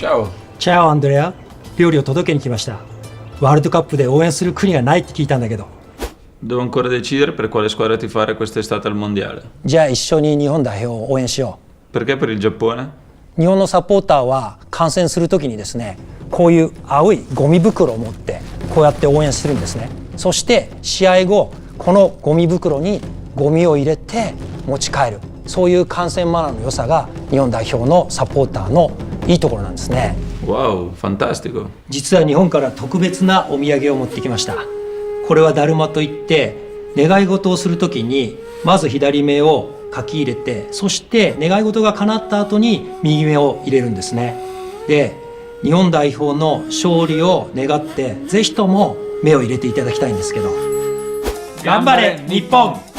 チャオ。チャオアンドレア、料理を届けに来ました。ワールドカップで応援する国がないって聞いたんだけど。Devo ancora decidere per quale squadra tifare quest'estate al mondiale. じゃあ一緒に日本代表を応援しよ Perché per il Giappone? う。日本のサポーターは観戦するときにですね、こういう青いゴミ袋を持ってこうやって応援するんですね。そして試合後、このゴミ袋にゴミを入れて持ち帰る、そういう観戦マナーの良さが日本代表のサポーターのいいところなんですね。 Wow, fantastico. 実は日本から特別なお土産を持ってきました。これはだるまといって、願い事をするときにまず左目を書き入れて、そして願い事が叶った後に右目を入れるんですね。で、日本代表の勝利を願って、ぜひとも目を入れていただきたいんですけど。頑張れ日本。